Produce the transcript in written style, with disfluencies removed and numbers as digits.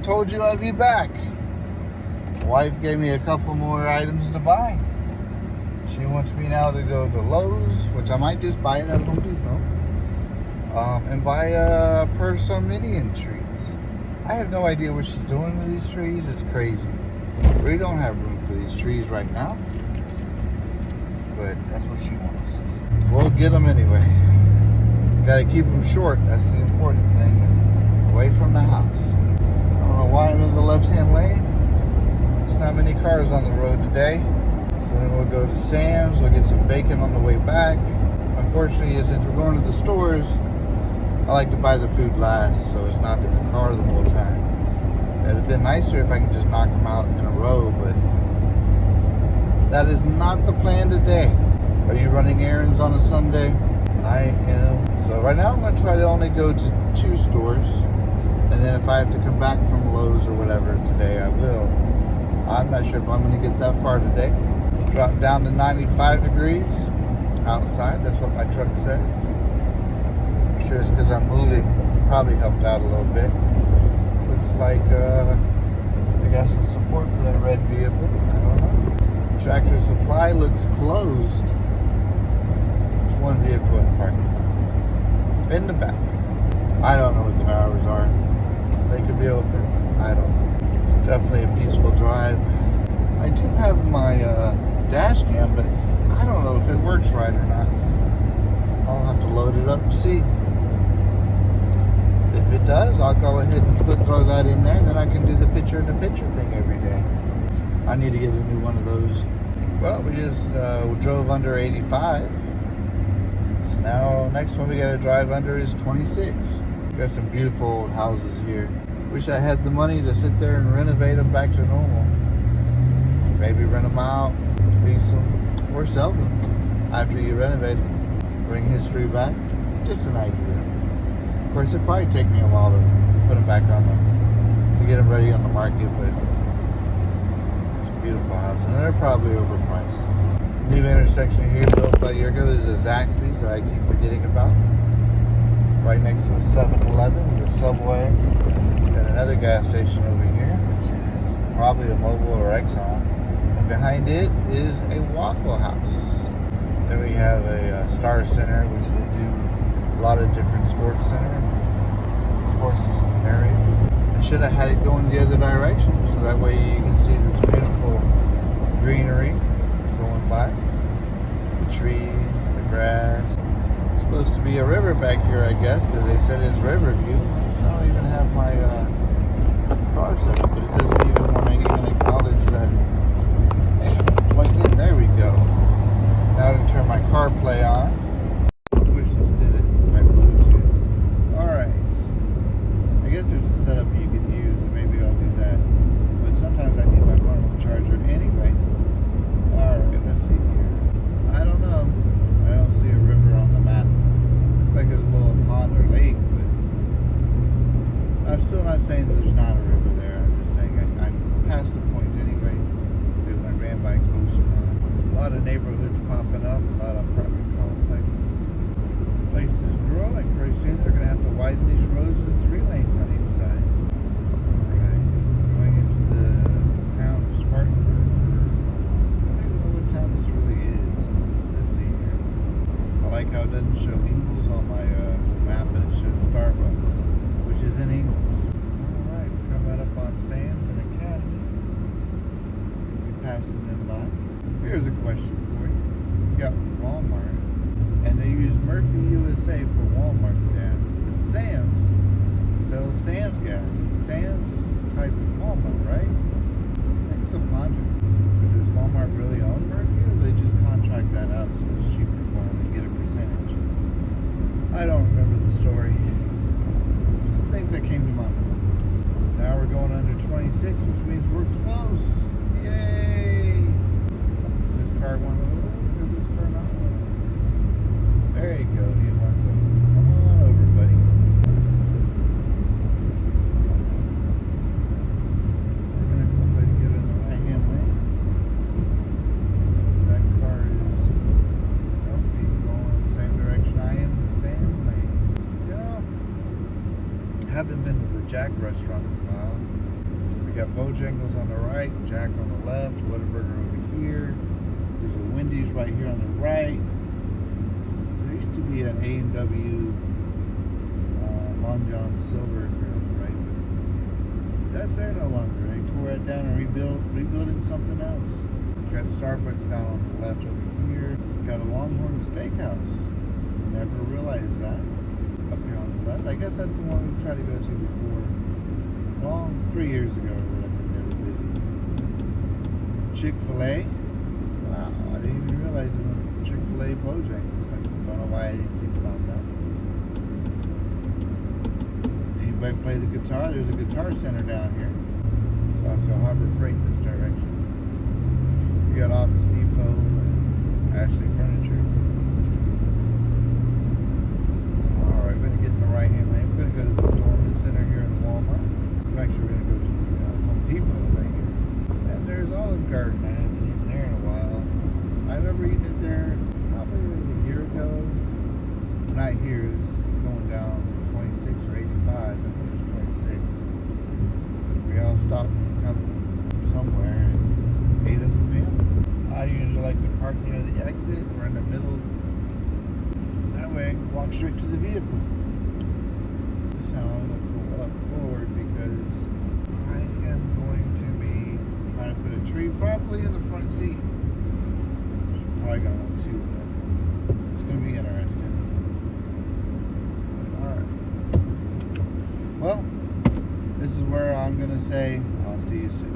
told you I'd be back. Wife gave me a couple more items to buy. She wants me now to go to Lowe's, which I might just buy it at Home Depot, and buy some Indian trees. I have no idea what she's doing with these trees. It's crazy. We don't have room for these trees right now, but that's what she wants. We'll get them anyway. Gotta keep them short. That's the important thing. Away from the house. I don't know why I'm in the left-hand lane. There's not many cars on the road today. So then we'll go to Sam's. We'll get some bacon on the way back. Unfortunately, since we're going to the stores, I like to buy the food last, so it's not in the car the whole time. It'd have been nicer if I could just knock them out in a row, but that is not the plan today. Are you running errands on a Sunday? I am. So right now I'm going to try to only go to 2 stores, and then if I have to come back from Lowe's or whatever today, I will. I'm not sure if I'm going to get that far today. Dropped down to 95 degrees outside. That's what my truck says. I'm sure it's because I'm moving. Probably helped out a little bit. Looks like I got some support for that red vehicle. I don't know. Tractor Supply looks closed. There's one vehicle in the parking lot. In the back. I don't know what their hours are. They could be open. I don't know. It's definitely a peaceful drive. I do have my dash cam, but I don't know if it works right or not. I'll have to load it up and see. If it does, I'll go ahead and throw that in there, and then I can do the picture-in-the-picture thing every day. I need to get a new one of those. Well, we just drove under 85. So now, next one we got to drive under is 26. We got some beautiful old houses here. Wish I had the money to sit there and renovate them back to normal. Maybe rent them out, lease them, or sell them after you renovate them. Bring history back. Just an idea. Of course, it'd probably take me a while to put them back on to get them ready on the market, but it's a beautiful house, and they're probably overpriced. New intersection here built about a year ago is a Zaxby's that I keep forgetting about. Right next to a 7-Eleven, the Subway, and another gas station over here, which is probably a Mobil or Exxon. And behind it is a Waffle House. Then we have a Star Center, which they do a lot of different sports area. I should have had it going the other direction, so that way you can see this beautiful greenery going by. The trees, the grass. It's supposed to be a river back here, I guess, because they said it's river view. I don't even have my car set up, but it doesn't even want to even acknowledge that. Plugged in. There we go. Now I can turn my CarPlay on. I wish this did it by Bluetooth. Alright. I guess there's a setup you could use, and maybe I'll do that. But sometimes I need my phone on the charger anyway. Alright, let's see here. I don't know. I don't see a river on the map. Looks like there's a little pond or lake, but I'm still not saying that there's not a river there. I'm just saying I'm past the point anyway. When I ran by closer on. A lot of neighborhoods popping up, a lot of apartment complexes. Place is growing. Pretty soon they're going to have to widen these roads to 3 lanes on each side. Alright, going into the town of Spartanburg. I don't even know what town this really is. Let's see here. I like how it doesn't show Ingles on my map, but it shows Starbucks, which is in Ingles. Alright, we're coming up on Sam's and Academy. We'll be passing them by. Here's a question for you. You got Walmart, and they use Murphy USA for Walmart's gas, but Sam's sells Sam's gas. Sam's is tied with Walmart, right? Things to ponder. So does Walmart really own Murphy, or do they just contract that out so it's cheaper for them and get a percentage? I don't remember the story. Just things that came to mind. Now we're going under 26, which means we're close. Yay! Is this car one over? Is this car not one over? There you go. He wants over. Come on over, buddy. We're going to go ahead and get in the right-hand lane. That car is going the same direction I am in the same lane. You know, I haven't been to the Jack restaurant in a while. We got Bojangles on the right, Jack on the left, Whataburger over here. There's a Wendy's right here on the right. There used to be an A&W Long John Silver here on the right, but that's there no longer. They tore it down and rebuilding something else. Got Starbucks down on the left over here. Got a Longhorn Steakhouse. Never realized that. Up here on the left. I guess that's the one we tried to go to before. 3 years ago or whatever. They were busy. Chick-fil-A. Wow, I didn't even realize it was Chick-fil-A Bojangles. I don't know why I didn't think about that. Anybody play the guitar? There's a guitar center down here. There's also Harbor Freight this direction. We got Office Depot and Ashley Furniture. Alright, we're going to get in the right hand lane. We're going to go to the Dorman Center here in Walmart. Actually, we're going to go to the Home Depot right here. And there's Olive Garden. I haven't eaten there in a while. I remember eating it there probably a year ago. Not here, it was going down 26 or 85. I think it was 26. We all stopped somewhere and ate as a family. I usually like to park near the exit or in the middle. That way I can walk straight to the vehicle. This time I'm going to pull up forward because I am going to be trying to put a tree probably in the front seat. Probably got one too, but it's going to be interesting. Alright. Well, this is where I'm going to say I'll see you soon.